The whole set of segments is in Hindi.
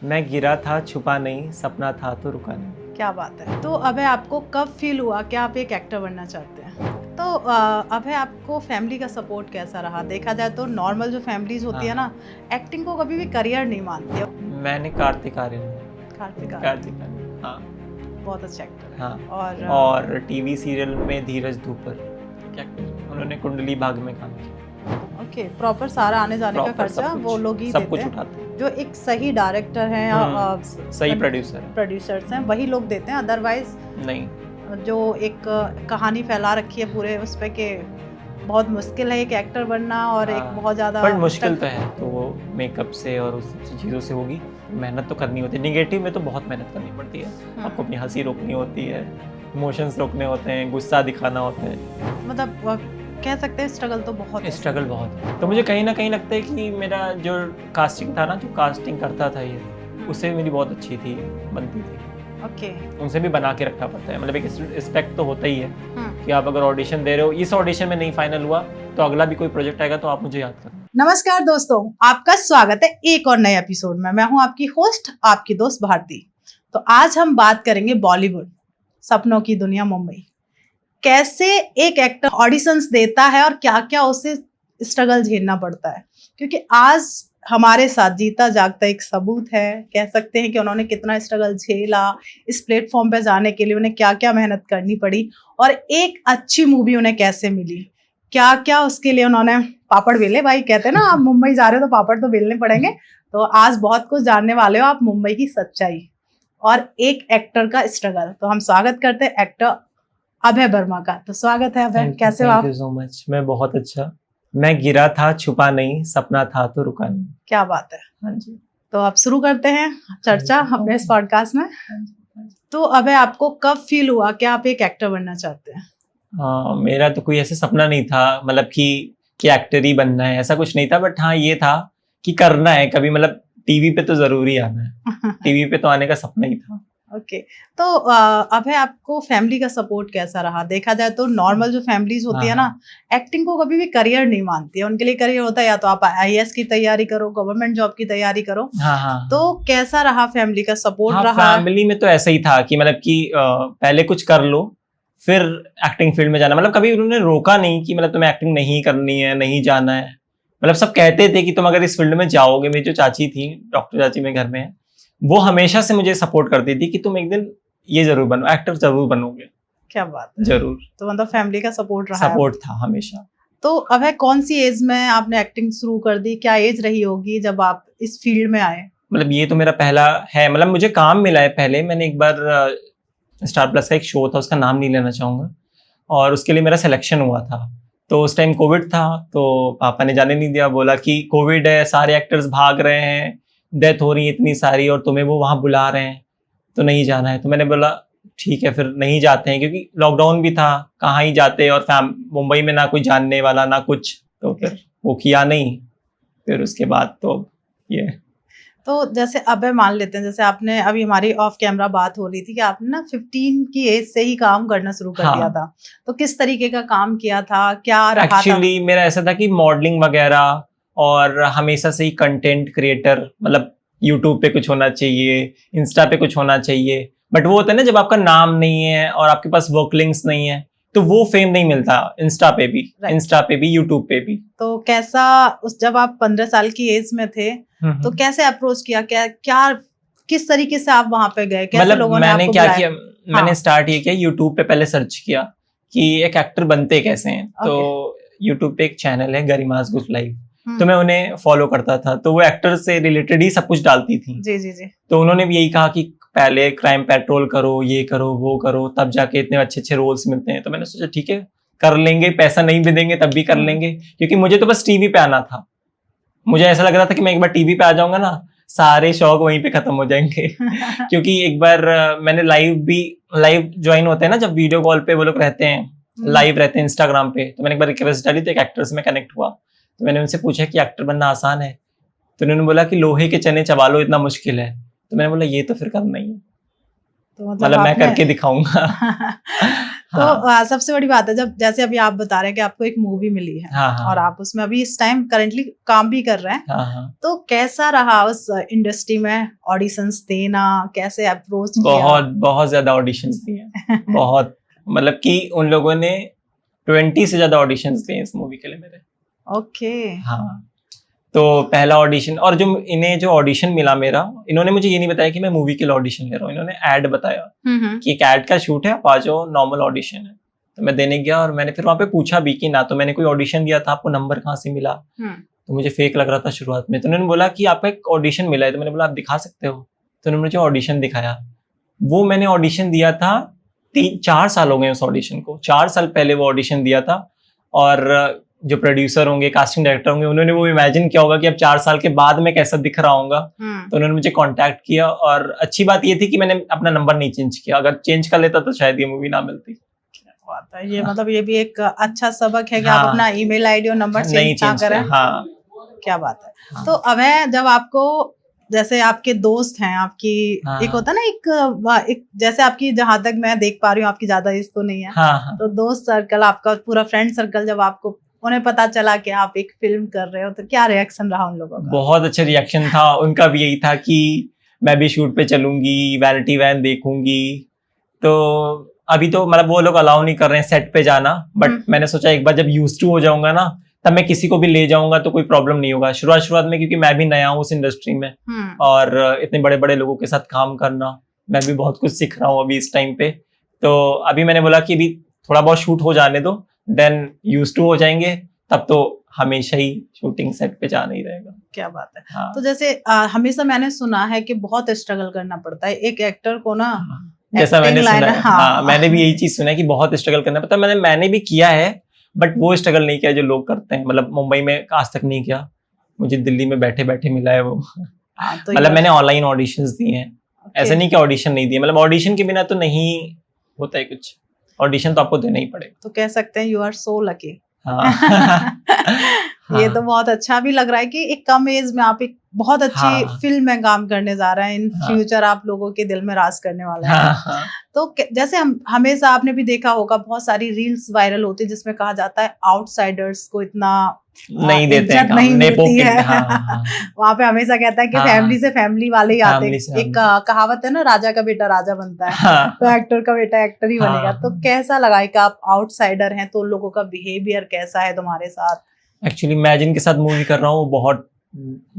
मैं गिरा था छुपा नहीं, सपना था तो रुका नहीं। क्या बात है। तो अभय आपको कब फील हुआ कि आप एक एक्टर बनना चाहते हैं? तो अभय आपको फैमिली का सपोर्ट कैसा रहा? देखा जाए तो नॉर्मल जो फैमिलीज होती है ना, एक्टिंग को कभी भी करियर नहीं मानती। मैंने कार्तिक आर्यन। कार्तिक आर्यन, कार्तिक आर्यन, हाँ। बहुत अच्छा एक्टर है। हाँ, और टीवी सीरियल में धीरज धूपर क्या उन्होंने कुंडली भाग में काम किया। ओके, प्रॉपर सारा आने जाने का खर्चा वो लोग ही सब देते कुछ हैं। उठाते हैं। जो एक सही डायरेक्टर है या सही प्रोड्यूसर्स हैं वही लोग देते हैं, अदरवाइज नहीं। जो एक कहानी फैला रखी है पूरे उस पे के बहुत मुश्किल है एक एक्टर बनना, और एक बहुत ज़्यादा बट मुश्किल तो है, तो वो मेकअप से और उस सब चीज़ों से होगी। मेहनत तो करनी होती है, निगेटिव में तो बहुत मेहनत करनी पड़ती है। आपको अपनी हंसी रोकनी होती है, इमोशंस रोकने होते हैं, गुस्सा दिखाना होता है। मतलब कह सकते हैं स्ट्रगल तो बहुत है। स्ट्रगल बहुत है। तो मुझे कहीं ना कहीं लगता है कि मेरा जो कास्टिंग था ना, जो कास्टिंग करता था ये, उससे मेरी बहुत अच्छी थी, बनती थी। ओके, उनसे भी बना के रखना पड़ता है, मतलब एक रिस्पेक्ट तो होता ही है कि आप अगर ऑडिशन दे रहे हो, इस ऑडिशन में नहीं फाइनल हुआ तो अगला भी कोई प्रोजेक्ट आएगा तो आप मुझे याद करना। नमस्कार दोस्तों, आपका स्वागत है एक और नए एपिसोड में। मैं हूं आपकी होस्ट, आपकी दोस्त भारती। तो आज हम बात करेंगे बॉलीवुड, सपनों की दुनिया मुंबई। कैसे एक एक्टर ऑडिशंस देता है और क्या क्या उसे स्ट्रगल झेलना पड़ता है, क्योंकि आज हमारे साथ जीता जागता एक सबूत है। कह सकते हैं कि उन्होंने कितना स्ट्रगल झेला, इस प्लेटफॉर्म पे जाने के लिए उन्हें क्या क्या मेहनत करनी पड़ी, और एक अच्छी मूवी उन्हें कैसे मिली, क्या क्या उसके लिए उन्होंने पापड़ बेले। भाई कहते हैं ना, आप मुंबई जा रहे हो तो पापड़ तो बेलने पड़ेंगे। तो आज बहुत कुछ जानने वाले हो आप मुंबई की सच्चाई और एक एक्टर का स्ट्रगल। तो हम स्वागत करते हैं एक्टर अभय वर्मा का। तो स्वागत है अभय, कैसे हो आप? Thank you so much. मैं बहुत अच्छा। मैं गिरा था छुपा नहीं, सपना था तो रुका नहीं। क्या बात है। हाँ जी। तो अब शुरू करते हैं चर्चा अपने इस पॉडकास्ट में। तो अभय आपको कब फील हुआ कि आप एक एक्टर बनना चाहते हैं? मेरा तो कोई ऐसा सपना नहीं था, मतलब कि एक्टर ही बनना है, ऐसा कुछ नहीं था। बट हाँ, ये था कि करना है कभी, मतलब टीवी पे तो जरूरी आना है। टीवी पे तो आने का सपना ही था। ओके, तो अभय आपको फैमिली का सपोर्ट कैसा रहा? देखा जाए तो नॉर्मल जो फैमिलीज होती है ना, एक्टिंग को कभी भी करियर नहीं मानती है। उनके लिए करियर होता है या तो आप आईएएस की तैयारी करो, गवर्नमेंट जॉब की तैयारी करो। तो कैसा रहा फैमिली का सपोर्ट? रहा फैमिली में तो ऐसा ही था कि मतलब कि पहले कुछ कर लो फिर एक्टिंग फील्ड में जाना। मतलब कभी उन्होंने रोका नहीं कि मतलब तुम्हें एक्टिंग नहीं करनी है, नहीं जाना है। मतलब सब कहते थे कि तुम अगर इस फील्ड में जाओगे। मेरी जो चाची थी, डॉक्टर चाची मेरे घर में है, वो हमेशा से मुझे सपोर्ट करती थी कि तुम एक दिन ये जरूर बनो, एक्टर जरूर बनोगे। क्या बात है। जरूर। तो मतलब फैमिली का सपोर्ट रहा? सपोर्ट था हमेशा। तो अभय कौन सी एज में आपने एक्टिंग शुरू कर दी? क्या एज रही होगी जब आप इस फील्ड में आए? मतलब ये तो मेरा पहला है, मतलब मुझे काम मिला है पहले। मैंने एक बार स्टार प्लस का एक शो था, उसका नाम नहीं लेना चाहूंगा, और उसके लिए मेरा सिलेक्शन हुआ था। तो उस टाइम कोविड था, तो पापा ने जाने नहीं दिया। बोला कि कोविड है, सारे एक्टर्स भाग रहे हैं, डेथ हो रही है इतनी सारी, और तुम्हें वो वहां बुला रहे हैं तो नहीं जाना है। तो मैंने बोला ठीक है, फिर नहीं जाते हैं, क्योंकि लॉकडाउन भी था, कहाँ ही जाते, और मुंबई में ना कोई जानने वाला ना कुछ। तो फिर वो किया नहीं। फिर उसके बाद तो ये। तो जैसे अभय मान लेते हैं, जैसे आपने अभी हमारी ऑफ कैमरा बात हो रही थी कि आपने ना 15 की एज से ही काम करना शुरू कर दिया था। तो किस तरीके का काम किया था, क्या रहा था? एक्चुअली मेरा ऐसा था कि मॉडलिंग वगैरह, और हमेशा से ही कंटेंट क्रिएटर, मतलब यूट्यूब पे कुछ होना चाहिए, इंस्टा पे कुछ होना चाहिए। बट वो होता है ना, जब आपका नाम नहीं है और आपके पास वर्क लिंक्स नहीं है तो वो फेम नहीं मिलता। इंस्टा पे भी यूट्यूब पे भी। तो कैसा जब आप 15 साल की एज में थे तो कैसे अप्रोच किया, क्या किस तरीके से आप वहां पे गए? कैसे लोगों ने आपको क्या किया, मैंने स्टार्ट ये किया, यूट्यूब पे पहले सर्च किया कि एक एक्टर बनते कैसे हैं। तो यूट्यूब पे एक चैनल है गरिमास गुड लाइफ, तो मैं उन्हें फॉलो करता था। तो वो एक्टर से रिलेटेड ही सब कुछ डालती थी। जी। तो उन्होंने भी यही कहा कि पहले क्राइम पेट्रोल करो, ये करो वो करो, तब जाके इतने अच्छे अच्छे रोल्स मिलते हैं। तो मैंने सोचा ठीक है, कर लेंगे, पैसा नहीं भी देंगे तब भी कर लेंगे, क्योंकि मुझे तो बस टीवी पे आना था। मुझे ऐसा लग रहा था कि मैं एक बार टीवी पे आ जाऊंगा ना, सारे शौक वहीं पे खत्म हो जाएंगे। क्योंकि एक बार मैंने लाइव ज्वाइन होते हैं ना, जब वीडियो कॉल पे वो लोग रहते हैं, लाइव रहते हैं इंस्टाग्राम पे। तो मैंने एक बार रिक्वेस्ट डाली तो एक एक्टर से मैं कनेक्ट हुआ। तो मैंने उनसे पूछा कि एक्टर बनना आसान है? तो उन्होंने बोला कि लोहे के चने चबा लो, इतना मुश्किल है। तो मैंने बोला ये तो फिर करना ही है, तो मतलब मैं करके दिखाऊंगा। हाँ सबसे बड़ी बात है जब जैसे अभी आप बता रहे हैं कि आपको एक मूवी मिली है हाँ हाँ और आप उसमें अभी इस टाइम करेंटली काम भी कर रहे हैं, हाँ हाँ। तो कैसा रहा उस इंडस्ट्री में ऑडिशंस देना, कैसे अप्रोच किया? बहुत बहुत ज्यादा ऑडिशंस दिए, बहुत, मतलब कि उन लोगों ने 20 से ज्यादा ऑडिशंस दिए इस मूवी के लिए मेरे। ओके। हाँ, तो पहला ऑडिशन, और जो इन्हें जो ऑडिशन मिला मेरा, इन्होंने मुझे ये नहीं बताया कि मैं मूवी के लिए ऑडिशन ले रहा हूँ, इन्होंने ऐड बताया कि एक ऐड का शूट है, आप आ जाओ, नॉर्मल ऑडिशन है। तो मैं देने गया और मैंने फिर वहाँ पे पूछा भी कि ना तो मैंने कोई ऑडिशन दिया था, आपको नंबर कहाँ से मिला? तो मुझे फेक लग रहा था शुरुआत में। तो उन्होंने बोला कि आपका एक ऑडिशन मिला है। तो मैंने बोला आप दिखा सकते हो? तो उन्होंने मुझे ऑडिशन दिखाया। वो मैंने ऑडिशन दिया था 4 साल हो गए उस ऑडिशन को, 4 साल पहले वो ऑडिशन दिया था। और जो प्रोड्यूसर होंगे, कास्टिंग डायरेक्टर होंगे, उन्होंने वो इमेजिन किया होगा कि अब 4 साल के बाद मैं कैसा दिख रहा हूँगा। तो उन्होंने मुझे कांटेक्ट किया, और अच्छी बात ये थी कि मैंने अपना नंबर नहीं चेंज किया। अगर चेंज कर लेता तो शायद ये मूवी ना मिलती। बात है ये, मतलब ये भी एक अच्छा सबक है कि हाँ, आप अपना ईमेल आईडी और नंबर नहीं चेंज ना चेंज करें। किया। हाँ, क्या बात है। हाँ, तो अब है जब आपको, जैसे आपके दोस्त हैं आपकी, हाँ, एक होता है ना एक जैसे आपकी, जहां तक मैं देख पा रही हूँ आपकी ज्यादा एज तो नहीं है, हाँ, हाँ, तो दोस्त सर्कल आपका पूरा फ्रेंड सर्कल जब आपको उन्हें पता चला कि आप एक फिल्म कर रहे हो तो क्या रिएक्शन रहा उन लोगों का? बहुत अच्छा रिएक्शन था उनका भी। यही था कि मैं भी शूट पे चलूंगी, वैनिटी वैन देखूंगी। तो अभी तो मतलब वो लोग अलाउ नहीं कर रहे हैं सेट पे जाना, बट मैंने सोचा एक बार जब यूज्ड टू हो जाऊंगा ना, तब मैं किसी को भी ले जाऊंगा तो कोई प्रॉब्लम नहीं होगा। शुरुआत में क्योंकि मैं भी नया हूँ उस इंडस्ट्री में, और इतने बड़े बड़े लोगों के साथ काम करना, मैं भी बहुत कुछ सीख रहा हूँ अभी इस टाइम पे। तो अभी मैंने बोला कि अभी थोड़ा बहुत शूट हो जाने दो, देन यूज्ड टू हो जाएंगे, तब तो हमेशा ही शूटिंग सेट पे जाना ही रहेगा। क्या बात है। हाँ। तो जैसे हमेशा मैंने सुना है कि बहुत स्ट्रगल करना पड़ता है एक एक्टर को ना, जैसा मैंने acting सुना line, है, हाँ। हाँ, मैंने भी यही चीज सुना है कि बहुत स्ट्रगल करना पड़ता है। मैंने भी किया है, बट वो स्ट्रगल नहीं किया जो लोग करते हैं। मतलब मुंबई में आज तक नहीं किया, मुझे दिल्ली में बैठे बैठे मिला है वो। तो मतलब मैंने ऑनलाइन ऑडिशंस दिए हैं, ऐसे नहीं कि ऑडिशन नहीं दिए। मतलब ऑडिशन के बिना तो नहीं होता है कुछ, ऑडिशन तो आपको देना ही पड़ेगा। तो कह सकते हैं यू आर सो लकी। हाँ। ये तो बहुत अच्छा भी लग रहा है कि एक कम एज में आप एक बहुत अच्छी हाँ, फिल्म में काम करने जा रहे हैं। इन हाँ, फ्यूचर आप लोगों के दिल में राज करने वाला है। हाँ, हाँ, तो जैसे हम हमेशा, आपने भी देखा होगा बहुत सारी रील्स वायरल होती है जिसमें कहा जाता है आउटसाइडर्स को इतना नहीं देते हैं इज्जत काम, नहीं मिलती है। हाँ, हाँ, वहां पे हमेशा कहता है कि हाँ, फैमिली से फैमिली वाले ही आते फैमिली से हैं। एक कहावत है ना, राजा का बेटा राजा बनता है, हाँ, तो एक्टर का बेटा एक्टर ही हाँ, बनेगा। तो कैसा लगा कि आप आउटसाइडर हैं, तो उन लोगों का बिहेवियर कैसा है तुम्हारे साथ? एक्चुअली मैं जिनके साथ मूवी कर रहा हूँ वो बहुत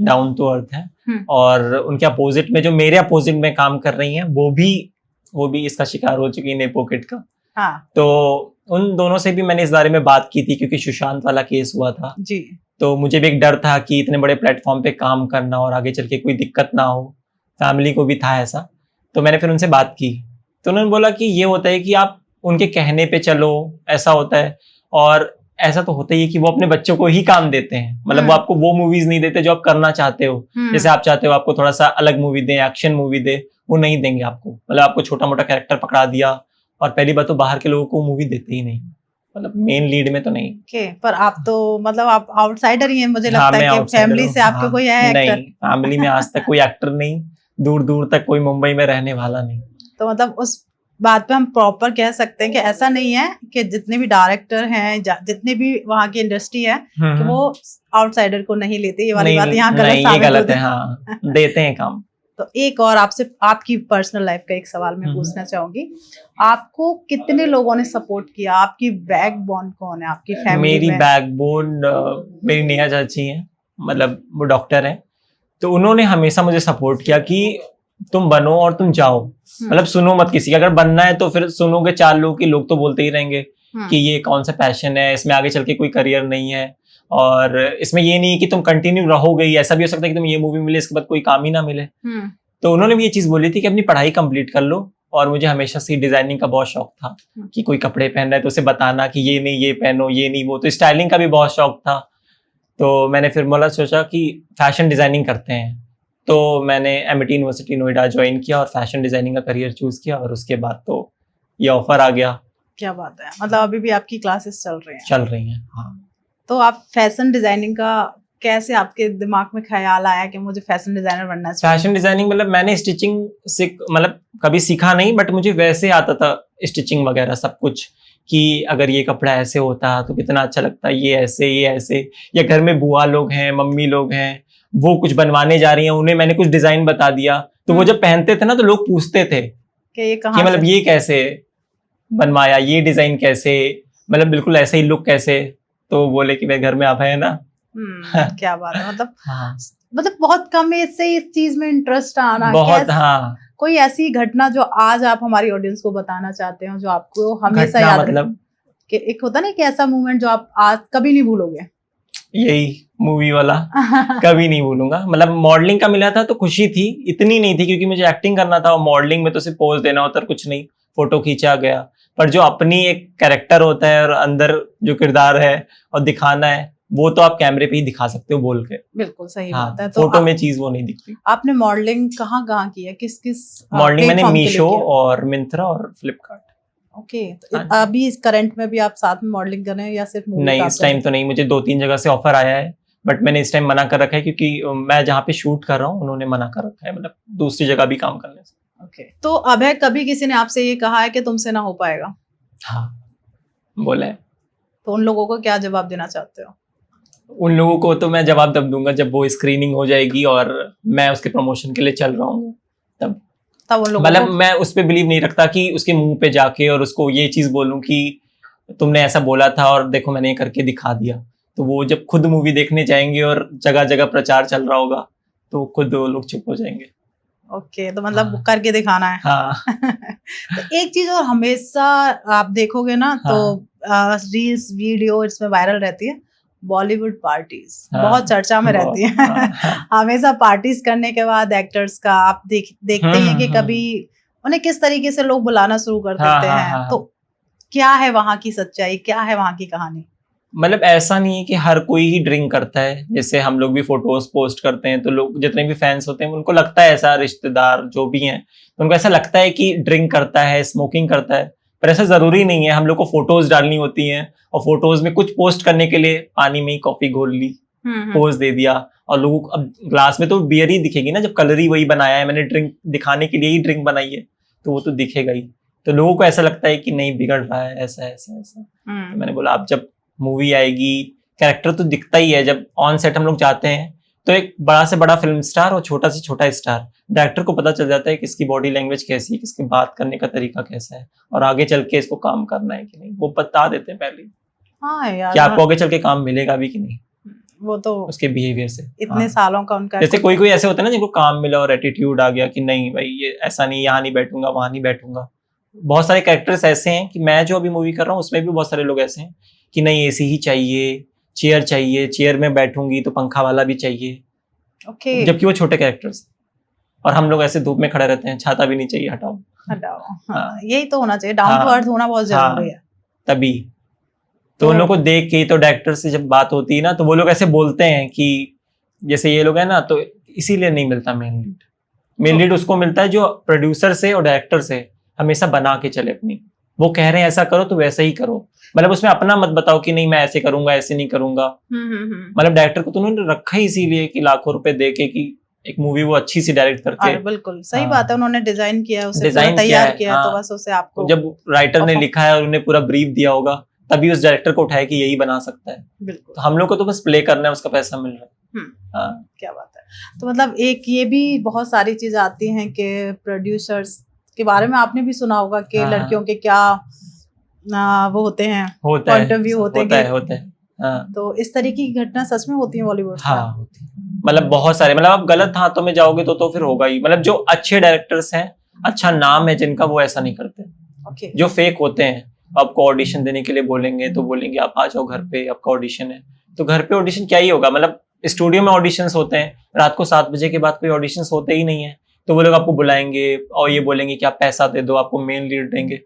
डाउन टू अर्थ है, और उनके अपोजिट में जो मेरे अपोजिट में काम कर रही हैं वो भी इसका शिकार हो चुकी है, नेपोकिट का। हाँ तो उन दोनों से भी मैंने इस बारे में बात की थी, क्योंकि सुशांत वाला केस हुआ था जी। तो मुझे भी एक डर था कि इतने बड़े प्लेटफॉर्म पे काम करना और आगे चल के कोई दिक्कत ना हो, फैमिली को भी था ऐसा। तो मैंने फिर उनसे बात की, तो उन्होंने बोला कि ये होता है कि आप उनके कहने पे चलो, ऐसा होता है। और ऐसा तो होता ही है कि वो अपने बच्चों को ही काम देते हैं, मतलब वो आपको वो मूवीज नहीं देते जो आप करना चाहते हो। जैसे आप चाहते हो आपको थोड़ा सा अलग मूवी दे, एक्शन मूवी दे, वो नहीं देंगे आपको। मतलब आपको छोटा मोटा कैरेक्टर पकड़ा दिया, और पहली बात तो बाहर के लोगों को मूवी देते ही नहीं, मतलब मेन लीड में तो नहीं। पर आप तो मतलब आप आउटसाइडर ही हैं, मुझे हाँ, लगता है कि फैमिली से आपके कोई है एक्टर नहीं, फैमिली में आज तक कोई एक्टर नहीं, दूर दूर तक कोई मुंबई में रहने वाला नहीं। तो मतलब उस बात पे हम प्रॉपर कह सकते हैं कि ऐसा नहीं है कि जितने भी डायरेक्टर हैं, जितने भी वहाँ की इंडस्ट्री है, कि वो आउटसाइडर को नहीं लेते। ये वाली बात यहाँ गलत साबित होती है। हाँ, देते हैं काम। तो एक और आपसे आपकी पर्सनल लाइफ का एक सवाल मैं पूछना चाहूंगी, आपको कितने लोगों ने सपोर्ट किया? आपकी बैकबोन कौन है आपकी फैमिली में? मेरी बैकबोन मेरी नेहा चाची है, मतलब वो डॉक्टर हैं। तो उन्होंने हमेशा मुझे सपोर्ट किया कि तुम बनो और तुम जाओ, मतलब सुनो मत किसी का। अगर बनना है तो फिर सुनोगे 4 लोग की, लोग तो बोलते ही रहेंगे कि ये कौन सा पैशन है, इसमें आगे चल के कोई करियर नहीं है, और इसमें ये नहीं है कि तुम कंटिन्यू रहोगे, ऐसा भी हो सकता है कि तुम ये मूवी मिले इसके बाद कोई काम ही ना मिले। तो उन्होंने भी ये चीज बोली थी कि अपनी पढ़ाई कंप्लीट कर लो। और मुझे हमेशा से डिजाइनिंग का बहुत शौक था कि कोई कपड़े पहन रहा है तो उसे बताना कि ये नहीं ये पहनो, ये नहीं वो। तो स्टाइलिंग का भी बहुत शौक था। तो मैंने फिर बोला सोचा कि फैशन डिजाइनिंग करते हैं। तो मैंने एमिटी यूनिवर्सिटी नोएडा ज्वाइन किया और फैशन डिजाइनिंग का करियर चूज किया, और उसके बाद तो ये ऑफर आ गया। क्या बात है, मतलब अभी भी आपकी क्लासेस चल रही हैं? चल रही हैं, हाँ। तो आप फैशन डिजाइनिंग का कैसे आपके दिमाग में ख्याल आया कि मुझे फैशन डिजाइनर बनना चाहिए? फैशन डिजाइनिंग मतलब मैंने स्टिचिंग मतलब कभी सीखा नहीं, बट मुझे वैसे आता था स्टिचिंग वगैरह सब कुछ, कि अगर ये कपड़ा ऐसे होता तो कितना अच्छा लगता, ये ऐसे, या घर में बुआ लोग हैं, मम्मी लोग हैं, वो कुछ बनवाने जा रही हैं, उन्हें मैंने कुछ डिजाइन बता दिया, तो वो जब पहनते थे ना तो लोग पूछते थे कि ये कि कहाँ मतलब से? ये कैसे बनवाया, ये डिजाइन कैसे, मतलब बिल्कुल ऐसे ही लुक कैसे, तो बोले कि मेरे घर में आप है ना। क्या बात है, मतलब हाँ मतलब बहुत कम एज से इस चीज में इंटरेस्ट आना, बहुत। हाँ कोई ऐसी घटना जो आज आप हमारी ऑडियंस को बताना चाहते हो, जो आपको हमेशा घटना याद मतलब कि एक होता ना कि ऐसा मोमेंट जो आप आज कभी नहीं भूलोगे? यही मूवी वाला कभी नहीं भूलूंगा। मतलब मॉडलिंग का मिला था तो खुशी थी, इतनी नहीं थी क्योंकि मुझे एक्टिंग करना था, और मॉडलिंग में तो सिर्फ पोज देना होता है, कुछ नहीं, फोटो खींचा गया। पर जो अपनी एक कैरेक्टर होता है और अंदर जो किरदार है और दिखाना है, वो तो आप कैमरे पे ही दिखा सकते हो बोल के। बिल्कुल सही हाँ, बात है। तो फोटो में चीज वो नहीं दिखती। आपने मॉडलिंग कहाँ कहाँ की है, किस किस मॉडलिंग मैंने प्लेटफॉर्म के लिए मीशो किया? और मिंत्रा और फ्लिपकार्ट। ओके, हाँ तो अभी इस करंट में भी आप साथ में मॉडलिंग कर रहे हैं या सिर्फ मूवी नहीं, का इस टाइम तो नहीं, मुझे 2-3 जगह से ऑफर आया है, बट मैंने इस टाइम मना कर रखा है क्योंकि मैं जहाँ पे शूट कर रहा हूँ उन्होंने मना कर रखा है, मतलब दूसरी जगह भी काम करने से। ओके, तो अभय, कभी किसी ने आपसे ये कहा है कि तुमसे ना हो पाएगा, हाँ बोला है। तो उन लोगों को क्या जवाब देना चाहते हो? उन लोगों को तो मैं जवाब तब दूंगा जब वो स्क्रीनिंग हो जाएगी और मैं उसके प्रमोशन के लिए चल रहा हूँ, तब उन लोगों मतलब को मैं उस पर बिलीव नहीं रखता कि उसके मुंह पे जाके और उसको ये चीज बोलूं कि तुमने ऐसा बोला था और देखो मैंने ये करके दिखा दिया। तो वो जब खुद मूवी देखने जाएंगे और जगह जगह प्रचार चल रहा होगा तो खुद वो लोग चुप हो जाएंगे। ओके, तो मतलब हाँ। करके दिखाना है। हाँ तो एक चीज और हमेशा आप देखोगे ना, तो रील्स वीडियो इसमें वायरल रहती है, बॉलीवुड पार्टीज बहुत चर्चा में रहती है। हमेशा पार्टीज करने के बाद एक्टर्स का आप देखते ही हैं कि कभी उन्हें किस तरीके से लोग बुलाना शुरू कर देते हैं। तो क्या है वहां की सच्चाई, क्या है वहां की कहानी? मतलब ऐसा नहीं है कि हर कोई ही ड्रिंक करता है, जैसे हम लोग भी फोटोज पोस्ट करते हैं तो लोग जितने भी फैंस होते हैं उनको लगता है, ऐसा रिश्तेदार जो भी हैं तो उनको ऐसा लगता है कि ड्रिंक करता है, स्मोकिंग करता है, पर ऐसा जरूरी नहीं है। हम लोग को फोटोज डालनी होती हैं और फोटोज में कुछ पोस्ट करने के लिए पानी में ही कॉफी घोल ली, पोज दे दिया, और लोगों को अब ग्लास में तो बियर ही दिखेगी ना, जब कलर ही वही बनाया है मैंने, ड्रिंक दिखाने के लिए ही ड्रिंक बनाई है तो वो तो दिखेगा ही। तो लोगों को ऐसा लगता है कि नहीं बिगड़ रहा है, ऐसा ऐसा ऐसा। तो मैंने बोला आप जब मूवी आएगी, कैरेक्टर तो दिखता ही है, जब ऑन सेट हम लोग जाते हैं तो एक बड़ा से बड़ा फिल्म स्टार और छोटा से छोटा स्टार, डायरेक्टर को पता चल जाता है किसकी बॉडी लैंग्वेज कैसी है, किसकी बात करने का तरीका कैसा है, और आगे चल के इसको काम करना है कि नहीं, वो बता देते हैं पहले। हाँ यार, कि आपको आगे चल के काम मिलेगा भी कि नहीं, वो तो उसके बिहेवियर से। इतने सालों का उनका, जैसे कोई ऐसे होता है ना जिनको काम मिला और एटीट्यूड आ गया कि नहीं भाई ये ऐसा नहीं, यहाँ नहीं बैठूंगा, वहां नहीं बैठूंगा। बहुत सारे कैरेक्टर्स ऐसे हैं कि मैं जो अभी मूवी कर रहा हूँ उसमें भी बहुत सारे लोग ऐसे हैं कि नहीं एसी ही चाहिए, चाहिए, चेयर में बैठूंगी तो पंखा वाला भी चाहिए। ओके, जबकि वो छोटे कैरेक्टर्स, और हम लोग ऐसे धूप में खड़े रहते हैं, छाता भी नहीं चाहिए, हटाओ। हाँ, यही तो होना चाहिए, डाउन टू अर्थ होना बहुत जरूरी है तभी। तो उन लोगों को देख के तो डायरेक्टर से जब बात होती है ना तो वो लोग ऐसे बोलते हैं कि जैसे ये लोग है ना, तो इसीलिए नहीं मिलता मेन लीड उसको मिलता है जो प्रोड्यूसर से और डायरेक्टर से हमेशा बना के चले अपनी, वो कह रहे हैं ऐसा करो तो वैसा ही करो, मतलब उसमें अपना मत बताओ कि नहीं मैं ऐसे करूंगा ऐसे नहीं करूंगा। मतलब डायरेक्टर को तो उन्होंने रखा ही इसीलिए कि लाखों रुपए दे के कि एक मूवी वो अच्छी सी डायरेक्ट करके। बिल्कुल सही बात है, उन्होंने डिजाइन किया, उसे पूरा तैयार किया, तो बस उसे आपको जब राइटर ने लिखा है और उन्हें पूरा ब्रीफ दिया होगा तभी उस डायरेक्टर को उठाए कि यही बना सकता है। बिल्कुल, तो हम लोग को तो बस प्ले करना है, उसका पैसा मिल रहा है। क्या बात है। तो मतलब एक ये भी बहुत सारी चीज आती हैं कि प्रोड्यूसर्स के बारे में आपने भी सुना होगा कि लड़कियों के क्या वो होते हैं, पॉइंट ऑफ व्यू होते हैं। तो इस तरीके की घटना सच में होती है बॉलीवुड में? हाँ होती है, मतलब बहुत सारे, मतलब आप गलत हाथों में जाओगे तो फिर होगा ही। मतलब जो अच्छे डायरेक्टर्स हैं, अच्छा नाम है जिनका, वो ऐसा नहीं करते। जो फेक होते हैं आपको ऑडिशन देने के लिए बोलेंगे तो बोलेंगे आप आ जाओ घर पे, आपका ऑडिशन है। तो घर पे ऑडिशन क्या ही होगा, मतलब स्टूडियो में ऑडिशंस होते हैं, रात को 7 बजे के बाद कोई ऑडिशंस होते ही नहीं है, तो वो लोग आपको बुलाएंगे और ये बोलेंगे कि आप पैसा दे दो, आपको मेन लीड देंगे।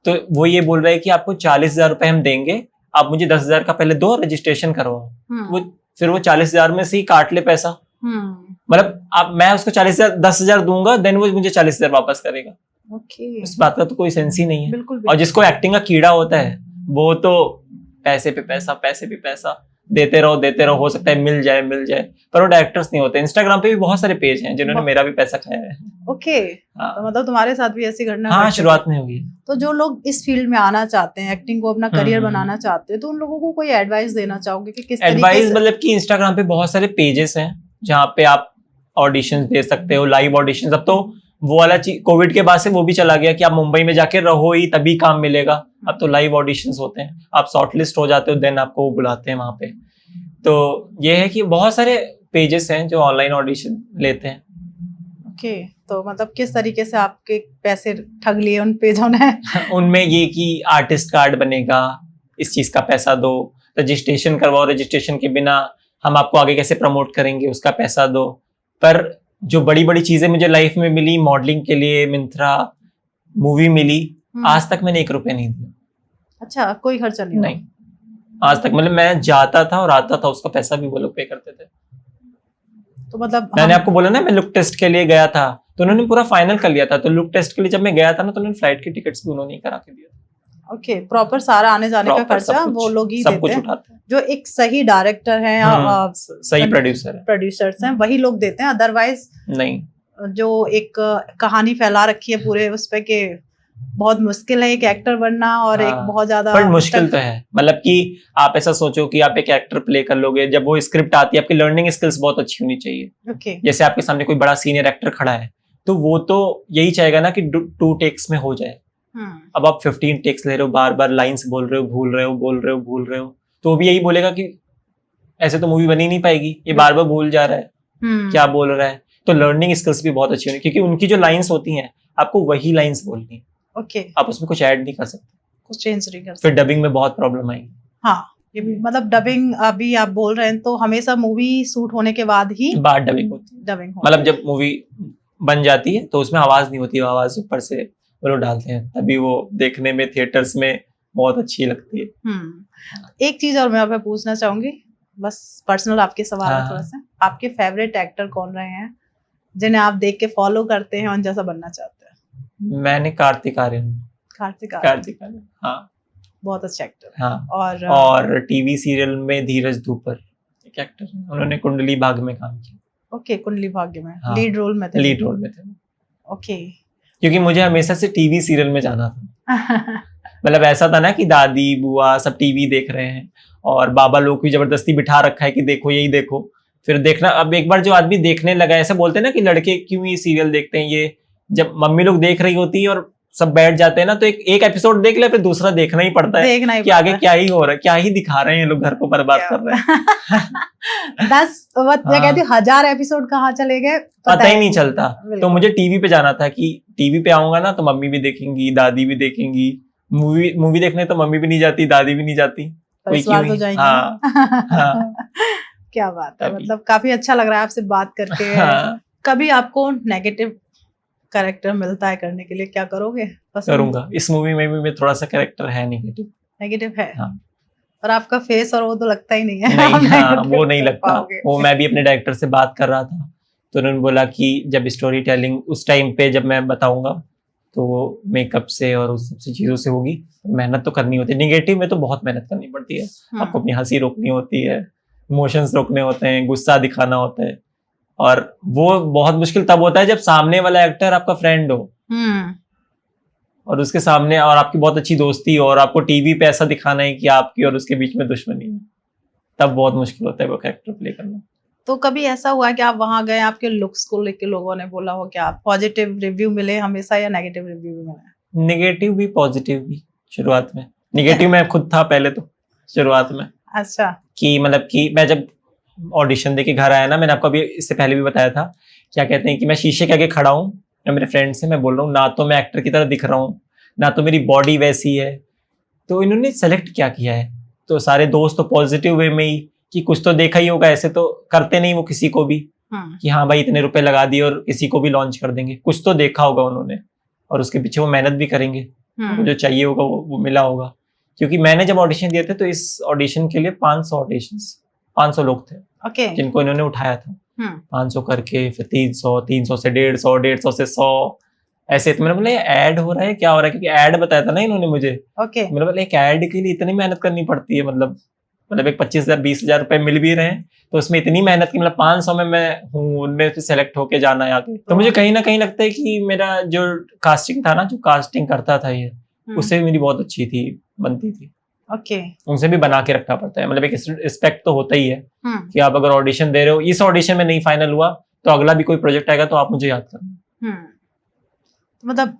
तो वो ये बोल रहे हैं कि आपको 40,000 रुपए हम देंगे, आप मुझे 10,000 का पहले दो, रजिस्ट्रेशन करवाओ। वो फिर वो 40,000 में से ही काट ले पैसा। मतलब मैं उसको 10,000 दूंगा, देन वो मुझे 40,000 वापस करेगा। इस बात का तो कोई सेंस ही नहीं है। और जिसको एक्टिंग का कीड़ा होता है वो तो पैसे पे पैसा, पैसे पे पैसा, देते रहो, हो सकता है मिल जाए, पर वो डायरेक्टर्स नहीं होते। इंस्टाग्राम पे भी बहुत सारे पेज हैं जिन्होंने मेरा भी पैसा खाया है। ओके, तो मतलब तुम्हारे साथ भी ऐसी घटना हाँ, घट शुरुआत चुकी में है। हुई है। तो जो लोग इस फील्ड में आना चाहते हैं, एक्टिंग को अपना करियर हम्म। बनाना चाहते हैं, तो उन लोगों को कोई एडवाइस देना चाहोगे कि किस तरीके एडवाइस से? मतलब कि इंस्टाग्राम पे बहुत सारे पेजेस हैं जहाँ पे आप ऑडिशंस दे सकते हो, लाइव ऑडिशंस। अब तो वो वाला चीज कोविड के बाद से वो भी चला गया कि आप मुंबई में जाके रहो ही तभी काम मिलेगा। अब तो लाइव ऑडिशंस होते हैं, आप शॉर्टलिस्ट हो जाते हो, देन आपको वो बुलाते हैं वहां पे। तो ये है कि बहुत सारे पेजेस हैं जो ऑनलाइन ऑडिशन लेते हैं। ओके, तो मतलब किस तरीके से आपके पैसे ठग लिए उन पेजों ने? उनमें ये कि आर्टिस्ट कार्ड बनेगा, इस चीज का पैसा दो, रजिस्ट्रेशन करवाओ, रजिस्ट्रेशन के बिना हम आपको आगे कैसे प्रमोट करेंगे, उसका पैसा दो। पर जो बड़ी बड़ी चीजें मुझे लाइफ में मिली, मॉडलिंग के लिए मिंत्रा, मूवी मिली, आज तक मैंने 1 रुपया नहीं दिया। अच्छा, कोई खर्चा नहीं हुआ? नहीं, आज तक। मतलब मैं जाता था और आता था, उसका पैसा भी वो लोग पे करते थे। तो मतलब मैंने आपको बोला ना मैं लुक टेस्ट के लिए गया था, तो उन्होंने पूरा फाइनल कर लिया था। तो लुक टेस्ट के लिए जब मैं गया था ना, तो उन्होंने फ्लाइट की टिकट्स भी उन्होंने ही करा के दिया था। ओके, प्रॉपर सारा आने जाने का Proper खर्चा सब कुछ- वो लोग ही सब देते कुछ हैं। उठाते हैं। जो एक सही डायरेक्टर है या सही प्रोड्यूसर है। प्रोड्यूसर्स हैं वही लोग देते हैं, अदरवाइज नहीं, जो एक कहानी फैला रखी है पूरे उस पे कि बहुत मुश्किल है एक एक्टर बनना और एक हाँ, बहुत ज्यादा पर मुश्किल तो है। मतलब कि आप ऐसा सोचो कि आप एक एक्टर प्ले कर लोगे, जब वो स्क्रिप्ट आती है आपकी लर्निंग स्किल्स बहुत अच्छी होनी चाहिए। ओके, जैसे आपके सामने कोई बड़ा सीनियर एक्टर खड़ा है, तो वो तो यही चाहेगा ना कि 2 टेक्स में हो जाए। अब आप 15 टेक्स ले रहे हो, बार बार लाइंस बोल रहे हो, भूल रहे हो, तो वो भी यही बोलेगा कि ऐसे तो मूवी बनी नहीं पाएगी, ये बार बार भूल जा रहा है, क्या बोल रहा है। तो लर्निंग स्किल्स भी बहुत अच्छी होनी, क्योंकि उनकी जो लाइंस होती हैं आपको वही लाइंस बोलनी है। ओके, आप उसमें कुछ ऐड नहीं कर सकते, कुछ चेंज नहीं कर फिर सकते। डबिंग में बहुत प्रॉब्लम आएगी। हाँ, ये भी मतलब डबिंग अभी आप बोल रहे हैं तो हमेशा मूवी शूट होने के बाद ही बाद डबिंग होती है। डबिंग मतलब जब मूवी बन जाती है तो उसमें आवाज नहीं होती, आवाज ऊपर से वो लोग डालते हैं, तभी वो देखने में थिएटर्स में बहुत अच्छी लगती है। एक चीज और मैं आपसे पूछना चाहूंगी, बस पर्सनल आपके सवाल है हाँ। थोड़ा सा। आपके फेवरेट एक्टर कौन रहे हैं जिन्हें आप देख के फॉलो करते हैं और जैसा बनना चाहते हैं? मैंने कार्तिक आर्यन। कार्तिक आर्यन, हाँ, बहुत अच्छा एक्टर है। हाँ। और टीवी सीरियल में धीरज धूपर एक एक्टर है, उन्होंने कुंडली भाग्य में काम किया। ओके, कुंडली भाग्य में हाँ, लीड रोल में थे? लीड रोल में थे। ओके। क्योंकि मुझे हमेशा से टीवी सीरियल में जाना था। मतलब ऐसा था ना कि दादी बुआ सब टीवी देख रहे हैं और बाबा लोग भी जबरदस्ती बिठा रखा है कि देखो यही देखो, फिर देखना। अब एक बार जो आदमी देखने लगा, ऐसे बोलते हैं ना कि लड़के क्यों ये सीरियल देखते हैं, ये जब मम्मी लोग देख रही होती है और सब बैठ जाते हैं ना, तो एक एपिसोड देख ले, फिर दूसरा देखना ही पड़ता है देखना ही कि आगे क्या ही हो रहा है, क्या ही दिखा रहे हैं ये लोग, घर को बर्बाद कर रहे हैं। 10 मैं कहती हूँ 1000 एपिसोड कहाँ चले गए पता ही नहीं चलता। बिल्कुल। तो मुझे टीवी पे जाना था कि टीवी पे आऊंगा ना तो मम्मी भी देखेंगी, दादी भी देखेंगी। मूवी देखने तो मम्मी भी नहीं जाती, दादी भी नहीं जाती, पर इस बार तो जाएंगे। हाँ, हाँ। क्या बात है, तभी। मतलब काफी अच्छा लग रहा है आपसे बात करके। हाँ, कभी आपको नेगेटिव कैरेक्टर मिलता है करने के लिए, क्या करोगे? करूंगा। इस मूवी में भी मैं थोड़ा सा कैरेक्टर है नेगेटिव। नेगेटिव है? हाँ। और आपका फेस और वो तो लगता ही नहीं है। नहीं, आप हाँ, negative वो नहीं कर लगता। पाओगे। वो मैं भी अपने डायरेक्टर से बात कर रहा था, तो उन्होंने बोला कि जब स्टोरी टेलिंग उस टाइम पे जब मैं बताऊंगा तो वो मेकअप से और उस सब चीजों से होगी, मेहनत तो करनी होती है। निगेटिव में तो बहुत मेहनत करनी पड़ती है, आपको अपनी हंसी रोकनी होती है, इमोशंस रोकने होते हैं, गुस्सा दिखाना होता है, और वो बहुत मुश्किल तब होता है जब सामने वाला एक्टर आपका फ्रेंड हो और उसके सामने और आपकी बहुत अच्छी दोस्ती हो और आपको टीवी पे ऐसा दिखाना है कि आपकी और उसके बीच में दुश्मनी है, तब बहुत मुश्किल होता है वो कैरेक्टर प्ले करना। तो कभी ऐसा हुआ कि आप वहां गए, आपके लुक्स को लेके लोगों ने बोला हो कि आप पॉजिटिव रिव्यू मिले हमेशा या नेगेटिव रिव्यू भी मिले? नेगेटिव भी पॉजिटिव भी। शुरुआत में नेगेटिव में खुद था पहले तो, शुरुआत में। अच्छा। कि मतलब कि मैं जब ऑडिशन देके घर आया ना, मैंने आपको अभी इससे पहले भी बताया था, क्या कहते हैं कि मैं शीशे के आगे खड़ा हूँ या मेरे फ्रेंड से मैं बोल रहा हूँ, ना तो मैं एक्टर की तरह दिख रहा हूँ, ना तो मेरी बॉडी वैसी है। तो इन्होंने सेलेक्ट क्या किया है, तो सारे दोस्त तो पॉजिटिव वे में ही कि कुछ तो देखा ही होगा, ऐसे तो करते नहीं वो किसी को भी कि हाँ भाई इतने रुपए लगा दिए और किसी को भी लॉन्च कर देंगे, कुछ तो देखा होगा उन्होंने और उसके पीछे वो मेहनत भी करेंगे, जो चाहिए होगा वो मिला होगा। क्योंकि मैंने जब ऑडिशन दिए थे तो इस ऑडिशन के लिए 500 लोग थे ओके। जिनको इन्होंने उठाया था, 500 करके फिर 300, 300 से 150, 150 से 100 ऐसे। तो मैंने बोला ये ऐड हो रहा है, क्या हो रहा है, क्योंकि ऐड बताया था ना इन्होंने मुझे। ओके। मैंने बोला एक ऐड के लिए इतनी मेहनत करनी पड़ती है, मतलब मतलब एक 25,000 20,000 रुपए मिल भी रहे हैं, तो उसमें इतनी मेहनत की, मतलब 500 में मैं हूँ, उनमें से सेलेक्ट होके जाना है आगे। तो मुझे कहीं ना कहीं लगता है कि मेरा जो कास्टिंग था ना, जो कास्टिंग करता था ये, उससे भी मेरी बहुत अच्छी थी, बनती थी। ओके। उनसे भी बना के रखना पड़ता है, मतलब एक रिस्पेक्ट तो होता ही है कि आप अगर ऑडिशन दे रहे हो, इस ऑडिशन में नहीं फाइनल हुआ तो अगला भी कोई प्रोजेक्ट आएगा तो आप मुझे याद करना। मतलब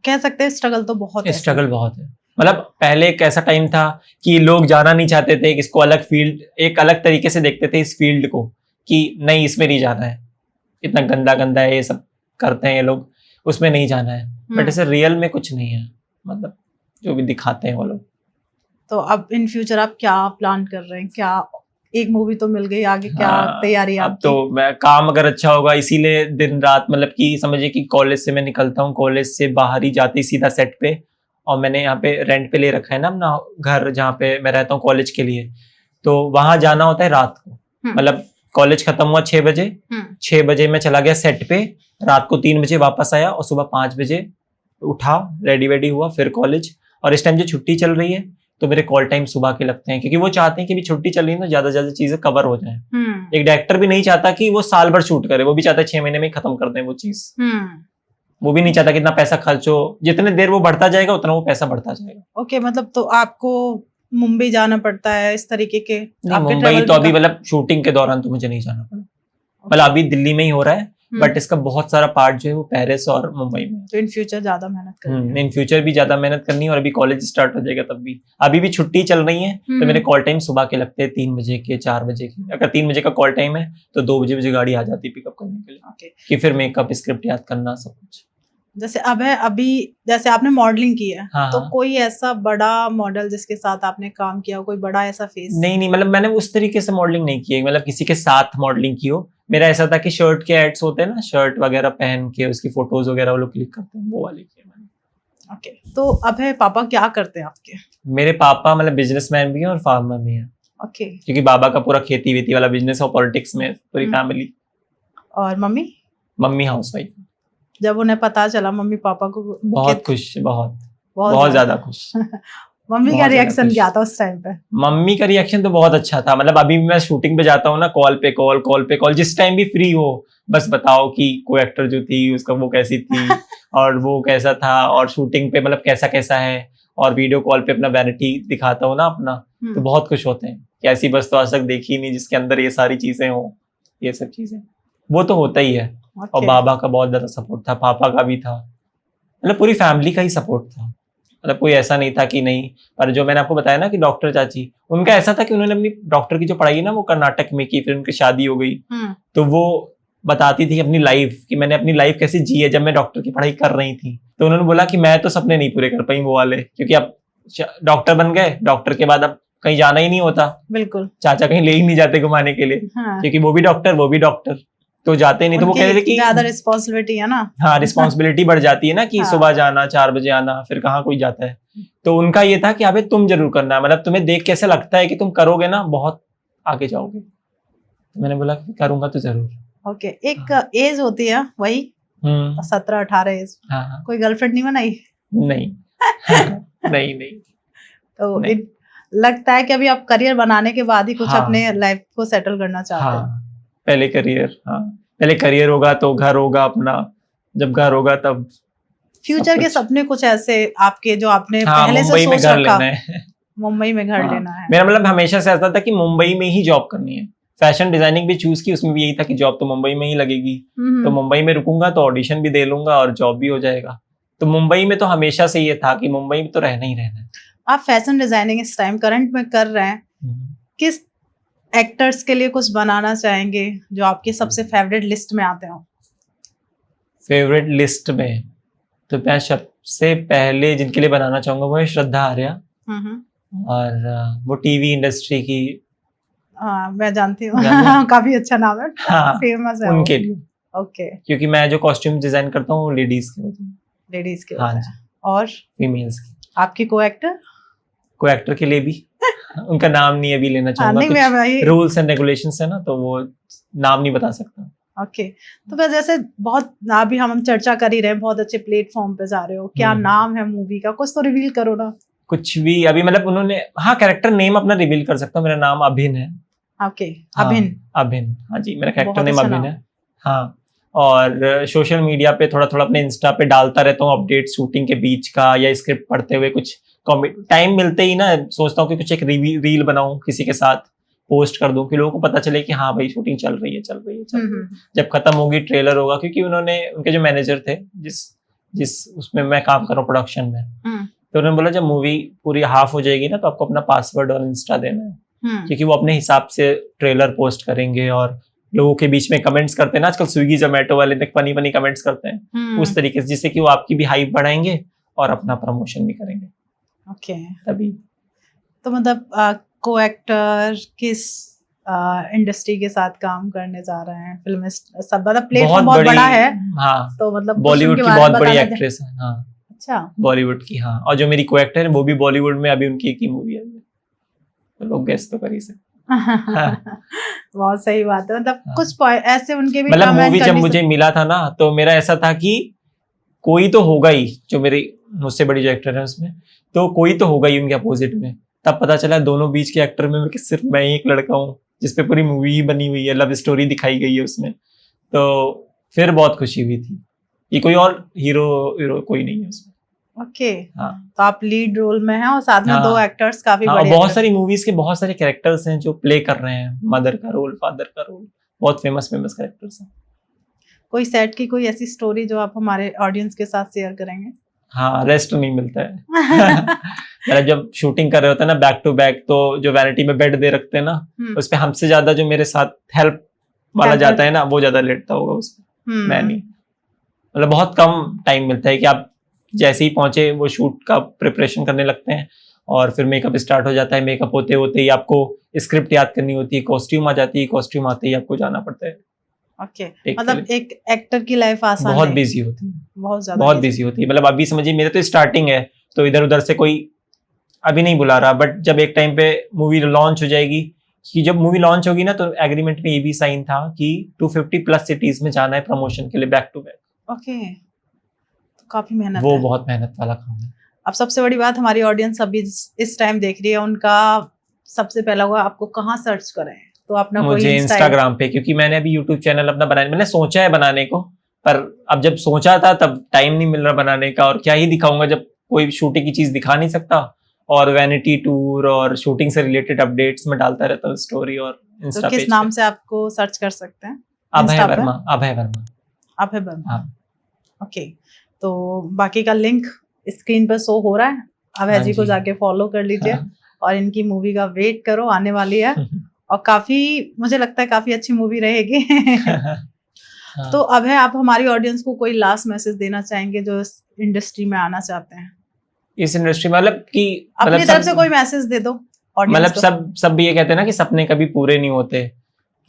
कह सकते हैं स्ट्रगल तो बहुत है। स्ट्रगल बहुत है, मतलब पहले एक ऐसा टाइम था कि लोग जाना नहीं चाहते थे, इसको अलग फील्ड, एक अलग तरीके से देखते थे इस फील्ड को, कि नहीं इसमें नहीं जाना है, इतना गंदा गंदा है, ये सब करते हैं ये लोग, उसमें नहीं जाना है। बट ऐसे रियल में कुछ नहीं है, मतलब जो भी दिखाते हैं वो लोग। तो अब इन फ्यूचर आप क्या प्लान कर रहे हैं? क्या एक मूवी तो मिल गई, आगे क्या तैयारी अब आपकी? तो मैं काम अगर अच्छा होगा, इसीलिए दिन रात, मतलब कि समझिए कि कॉलेज से मैं निकलता हूँ, कॉलेज से बाहर ही जाते ही सीधा सेट पे, और मैंने यहाँ पे रेंट पे ले रखा है ना अपना घर, जहाँ पे मैं रहता हूँ कॉलेज के लिए, तो वहां जाना होता है रात को। मतलब कॉलेज खत्म हुआ 6 बजे, 6 बजे मैं चला गया सेट पे, रात को 3 बजे वापस आया, और सुबह 5 बजे उठा, रेडी वेडी हुआ, फिर कॉलेज। और इस टाइम जो छुट्टी चल रही है तो मेरे कॉल टाइम सुबह के लगते हैं, क्योंकि वो चाहते हैं कि भी छुट्टी चल रही है ना, ज्यादा ज्यादा चीजें कवर हो जाए। एक डायरेक्टर भी नहीं चाहता कि वो साल भर शूट करे, वो भी चाहता है 6 महीने में ही खत्म कर दें वो चीज। वो भी नहीं चाहता कि इतना पैसा खर्च हो, जितने देर वो बढ़ता जाएगा उतना वो पैसा बढ़ता जाएगा। ओके, मतलब तो आपको मुंबई जाना पड़ता है इस तरीके के? मुंबई तो अभी मतलब शूटिंग के दौरान तो मुझे नहीं जाना पड़ा, मतलब अभी दिल्ली में ही हो रहा है, बट इसका बहुत सारा पार्ट जो है वो पेरिस और मुंबई में। तो इन फ्यूचर ज्यादा मेहनत करनी है। इन फ्यूचर भी ज्यादा मेहनत करनी है, और अभी कॉलेज स्टार्ट हो जाएगा तब भी, अभी भी छुट्टी चल रही है, तो मेरे कॉल टाइम सुबह के लगते हैं 3 बजे के, 4 बजे के। अगर 3 बजे का कॉल टाइम है तो 2 बजे मुझे गाड़ी आ जाती है पिकअप करने के लिए, कि फिर मेकअप, स्क्रिप्ट याद करना, सब कुछ। जैसे अब है, अभी जैसे आपने मॉडलिंग की है, हाँ, तो कोई ऐसा बड़ा मॉडल जिसके साथ आपने काम किया हो, कोई बड़ा ऐसा फेस? नहीं, मतलब मैंने उस तरीके से मॉडलिंग नहीं की है, मतलब किसी के साथ मॉडलिंग की हो। मेरा ऐसा था कि शर्ट के एड्स होते हैं ना, शर्ट वगैरह पहन के उसकी फोटोज वगैरह वो लोग क्लिक करते हैं, वो वाले किए मैंने। ओके, तो अब है पापा क्या करते हैं आपके? मेरे पापा मतलब बिजनेसमैन भी हैं और फार्मर भी हैं। ओके। क्योंकि बाबा का पूरा खेती वेती वाला बिजनेस और पॉलिटिक्स में पूरी फैमिली। और मम्मी? Mummy housewife. जब उन्हें पता चला मम्मी पापा को? बहुत खुश, बहुत ज्यादा खुश। मम्मी का रिएक्शन क्या था उस टाइम पे? मम्मी का रिएक्शन तो बहुत अच्छा था, मतलब अभी भी मैं शूटिंग पे जाता हूँ ना, कॉल पे कॉल, जिस टाइम भी फ्री हो बस बताओ कि को एक्टर जो थी उसका वो कैसी थी और वो कैसा था, और शूटिंग पे मतलब कैसा कैसा है, और वीडियो कॉल पे अपना वैनिटी दिखाता हूँ ना अपना, तो बहुत खुश होते हैं कि ऐसी बस तो आज तक देखी नहीं जिसके अंदर ये सारी चीजें हो, ये सब चीजें, वो तो होता ही है। और बाबा का बहुत ज्यादा सपोर्ट था, पापा का भी था, मतलब पूरी फैमिली का ही सपोर्ट था, मतलब कोई ऐसा नहीं था कि नहीं। पर जो मैंने आपको बताया ना कि डॉक्टर चाची, उनका ऐसा था कि उन्होंने अपनी डॉक्टर की जो पढ़ाई है ना वो कर्नाटक में की, फिर उनकी शादी हो गई, तो वो बताती थी अपनी लाइफ कि मैंने अपनी लाइफ कैसे जी है जब मैं डॉक्टर की पढ़ाई कर रही थी। तो उन्होंने बोला कि मैं तो सपने नहीं पूरे कर पाई वो वाले, क्योंकि अब डॉक्टर बन गए, डॉक्टर के बाद अब कहीं जाना ही नहीं होता, बिल्कुल चाचा कहीं ले ही नहीं जाते घुमाने के लिए, क्योंकि वो भी डॉक्टर तो जाते नहीं। तो वो कह रहे थे कि ज्यादा रिस्पॉन्सिबिलिटी है ना। हाँ, रिस्पॉन्सिबिलिटी बढ़ जाती है ना, कि सुबह जाना, 4 बजे आना, फिर कहाँ कोई जाता है। तो उनका ये था कि अबे तुम जरूर करना, मतलब तुम्हें देख कैसे लगता है कि तुम करोगे ना बहुत आगे जाओगे। तो मैंने बोला कि करूंगा तो जरूर। ओके, एक एज होती है वही 17-18 एज। हाँ। कोई गर्लफ्रेंड नहीं बनाई? नहीं नहीं। तो लगता है कि अभी आप करियर बनाने के बाद ही कुछ अपने लाइफ को सेटल करना चाहते हैं? पहले करियर होगा तो घर होगा अपना, जब घर होगा तब फ्यूचर के सपने कुछ ऐसे आपके जो आपने पहले से सोच रखा? मुंबई में घर लेना है। मेरा मतलब हमेशा से ऐसा था कि मुंबई में ही जॉब करनी है। फैशन डिजाइनिंग भी चूज की, उसमें भी यही था कि जॉब तो मुंबई में ही लगेगी, तो मुंबई में रुकूंगा तो ऑडिशन भी दे लूंगा और जॉब भी हो जाएगा। तो मुंबई में तो हमेशा से ये था कि मुंबई में तो रहना ही रहना है। आप फैशन डिजाइनिंग इस टाइम करंट में कर रहे हैं, किस एक्टर्स के लिए कुछ बनाना चाहेंगे जो आपके सबसे फेवरेट लिस्ट में आते हो? फेवरेट लिस्ट में तो मैं सबसे पहले जिनके लिए बनाना चाहूंगा वो है श्रद्धा आर्या, और वो टीवी इंडस्ट्री की। मैं जानती हूँ काफी अच्छा नाम है। फेमस है उनके लिए। ओके। क्योंकि मैं जो कॉस्ट्यूम डिजाइन करता हूँ लेडीज के होते हैं। लेडीज के होते हैं और फीमेल्स के। आपकी को एक्टर के लिए भी उनका नाम नहीं अभी लेना चाहूंगा, रूल्स एंड रेगुलेशंस है ना, तो वो नाम नहीं बता सकता। ओके। तो फिर जैसे बहुत अभी हम चर्चा कर ही रहे हैं, बहुत अच्छे प्लेटफॉर्म पे जा रहे हो, क्या नाम है मूवी का, कुछ तो रिवील करो ना। कुछ भी अभी मतलब उन्होंने, हाँ कैरेक्टर नेम अपना रिवील कर सकता हूँ, मेरा नाम अभिन है। ओके, हाँ, अभिन। अभिन, हाँ जी, मेरा कैरेक्टर बहुत नेम अच्छा अभिन नाम। है। हाँ, और सोशल मीडिया पे थोड़ा थोड़ा अपने इंस्टा पे डालता रहता हूँ अपडेट शूटिंग के बीच का, या स्क्रिप्ट पढ़ते हुए कुछ टाइम मिलते ही ना सोचता हूँ कि कुछ एक रील बनाऊं, किसी के साथ पोस्ट कर दूं कि लोगों को पता चले कि हाँ भाई शूटिंग चल रही है, चल रही है, चल रही है। जब खत्म होगी ट्रेलर होगा, क्योंकि उन्होंने, उनके जो मैनेजर थे जिस जिस उसमें मैं काम कर रहा हूँ प्रोडक्शन में, तो उन्होंने बोला जब मूवी पूरी हाफ हो जाएगी ना तो आपको अपना पासवर्ड और इंस्टा देना है, क्योंकि वो अपने हिसाब से ट्रेलर पोस्ट करेंगे और लोगों के बीच में कमेंट्स करते हैं ना आजकल, स्विगी जोमेटो वाले तक फनी फनी कमेंट्स करते हैं उस तरीके से, जिससे कि वो आपकी भी हाइप बढ़ाएंगे और अपना प्रमोशन भी करेंगे। ओके, तभी तो मतलब को एक्टर किस इंडस्ट्री के साथ काम करने जा रहे हैं? फिल्म सब मतलब प्लेटफॉर्म बहुत बड़ा है। हाँ, तो मतलब बॉलीवुड की बहुत बड़ी एक्ट्रेस है। हाँ, अच्छा, बॉलीवुड की। हाँ, और जो मेरी को एक्टर है वो भी बॉलीवुड में, अभी उनकी एक ही मूवी है, तो लोग गेस तो कर ही सकते। हाँ। बहुत सही बात है। मतलब हाँ। कुछ ऐसे उनके भी मतलब मूवी जब मुझे मिला था ना तो मेरा ऐसा था कि कोई तो होगा ही, जो मेरी मुझसे बड़ी जो एक्टर है उसमें, तो कोई तो होगा ही उनके अपोजिट में। तब पता चला दोनों बीच के एक्टर में सिर्फ मैं ही एक लड़का हूँ जिसपे पूरी मूवी ही बनी हुई है, लव स्टोरी दिखाई गई है उसमें। तो फिर बहुत खुशी हुई थी। ये कोई और हीरो कोई नहीं है उसमें। ओके, हाँ, तो आप लीड रोल में हैं और साथ में हाँ, दो एक्टर्स काफी हाँ, बड़े बहुत सारी मूवीज के बहुत सारे कैरेक्टर्स हैं जो प्ले कर रहे हैं, मदर का रोल, फादर का रोल, बहुत फेमस कैरेक्टर्स हैं। कोई सेट की कोई ऐसी स्टोरी जो आप हमारे ऑडियंस के साथ शेयर करेंगे? हाँ, रेस्ट नहीं मिलता है। मतलब जब शूटिंग कर रहे होते हैं ना बैक टू बैक, तो जो वैनिटी में बेड दे रखते हैं ना, उस पे हमसे ज्यादा जो मेरे साथ हेल्प वाला जाता है ना, वो ज्यादा लेटता होगा उसमें, मैं नहीं। मतलब बहुत कम टाइम मिलता है कि आप जैसे ही पहुंचे वो शूट का प्रिपरेशन करने लगते हैं और फिर मेकअप स्टार्ट हो जाता है। मेकअप होते होते ही आपको स्क्रिप्ट याद करनी होती है, कॉस्ट्यूम आ जाती है, कॉस्ट्यूम आते ही आपको जाना पड़ता है। ओके, मतलब एक एक्टर की लाइफ आसान बहुत नहीं, बिजी होती है, बहुत ज्यादा बहुत बिजी होती है। मतलब अभी समझिए मेरे तो स्टार्टिंग है, तो इधर उधर से कोई अभी नहीं बुला रहा, बट जब एक टाइम पे मूवी लॉन्च हो जाएगी, कि जब मूवी लॉन्च होगी ना तो एग्रीमेंट में ये भी साइन था कि 250 प्लस सिटीज में जाना है प्रमोशन के लिए बैक टू बैक। ओके, तो काफी मेहनत वो है। बहुत मेहनत वाला काम है। अब सबसे बड़ी बात, हमारी ऑडियंस अभी इस टाइम देख रही है, उनका सबसे पहला होगा आपको कहाँ सर्च करें? तो अपना मुझे इंस्टाग्राम पे, क्योंकि मैंने अभी यूट्यूब चैनल अपना बनाया, मैंने सोचा है बनाने को, पर अब जब सोचा था तब टाइम नहीं मिल रहा बनाने का, और क्या ही दिखाऊंगा जब कोई शूटिंग की चीज दिखा नहीं सकता। और वैनिटी टूर और शूटिंग से रिलेटेड अपडेट्स में डालता रहता हूँ स्टोरी और इंस्टा तो पेज किस नाम से आपको सर्च कर सकते हैं? अभय इंस्टा पे? वर्मा, अभय वर्मा। अभय वर्मा, हाँ, ओके। तो बाकी का लिंक स्क्रीन पर शो हो रहा है, अभय जी को जाके फॉलो कर लीजिए। हाँ। और इनकी मूवी का वेट करो, आने वाली है और काफी, मुझे लगता है काफी अच्छी मूवी रहेगी। हाँ। तो अभय, आप हमारी ऑडियंस को कोई लास्ट मैसेज देना चाहेंगे जो इस इंडस्ट्री में आना चाहते हैं? इस इंडस्ट्री में मतलब कि अपनी तरफ से कोई मैसेज दे दो मतलब सब भी ये कहते हैं ना कि सपने कभी पूरे नहीं होते,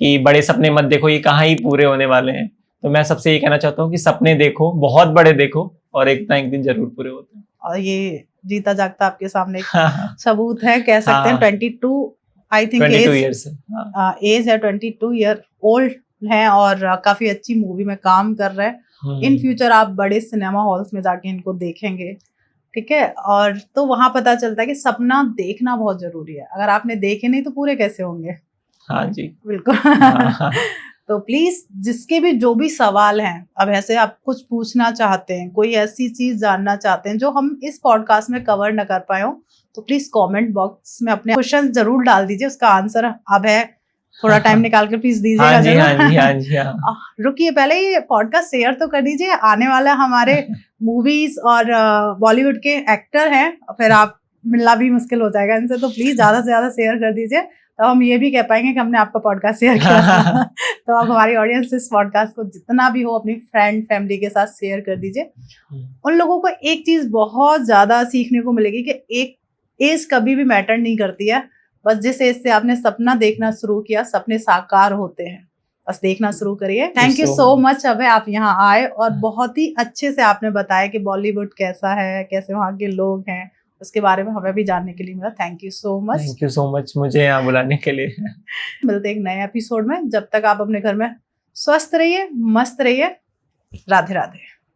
कि बड़े सपने मत देखो, ये कहाँ ही पूरे होने वाले हैं। तो मैं सबसे ये कहना चाहता हूँ कि सपने देखो, बहुत बड़े देखो, और एक ना एक दिन जरूर पूरे होते हैं। और ये जीता जागता आपके सामने सबूत है, कह सकते हैं। 22 आई थिंक 22 इयर्स एज है, 22 ईयर ओल्ड है और काफी अच्छी मूवी में काम कर रहे हैं। इन फ्यूचर आप बड़े सिनेमा हॉल्स में जाके इनको देखेंगे, ठीक है? और तो वहां पता चलता है कि सपना देखना बहुत जरूरी है। अगर आपने देखे नहीं तो पूरे कैसे होंगे? हाँ जी, बिल्कुल। तो प्लीज, जिसके भी जो भी सवाल हैं, अब ऐसे आप कुछ पूछना चाहते हैं, कोई ऐसी चीज जानना चाहते हैं जो हम इस पॉडकास्ट में कवर न कर पाए हो, तो प्लीज कमेंट बॉक्स में अपने क्वेश्चन जरूर डाल दीजिए। उसका आंसर अब है, थोड़ा टाइम निकाल कर प्लीज दीजिएगा। हाँ जी, हाँ जी, हाँ जी, हाँ। रुकिए, पहले ये पॉडकास्ट शेयर तो कर दीजिए। आने वाला हमारे मूवीज और बॉलीवुड के एक्टर हैं, फिर आप मिलना भी मुश्किल हो जाएगा इनसे, तो प्लीज ज्यादा से ज्यादा शेयर कर दीजिए, तो हम ये भी कह पाएंगे कि हमने आपका पॉडकास्ट शेयर किया। तो आप हमारी ऑडियंस इस पॉडकास्ट को जितना भी हो अपनी फ्रेंड फैमिली के साथ शेयर कर दीजिए। उन लोगों को एक चीज बहुत ज्यादा सीखने को मिलेगी कि एक एज कभी भी मैटर नहीं करती है। बस जिस एज से आपने सपना देखना शुरू किया, सपने साकार होते हैं, बस देखना शुरू करिए। थैंक यू सो मच अभय, आप यहाँ आए और बहुत ही अच्छे से आपने बताया कि बॉलीवुड कैसा है, कैसे वहाँ के लोग हैं, उसके बारे में हमें भी जानने के लिए मिला। Thank you so much. Thank you so much मुझे यहाँ बुलाने के लिए। मिलते एक नए एपिसोड में। जब तक आप अपने घर में स्वस्थ रहिए, मस्त रहिए। राधे राधे।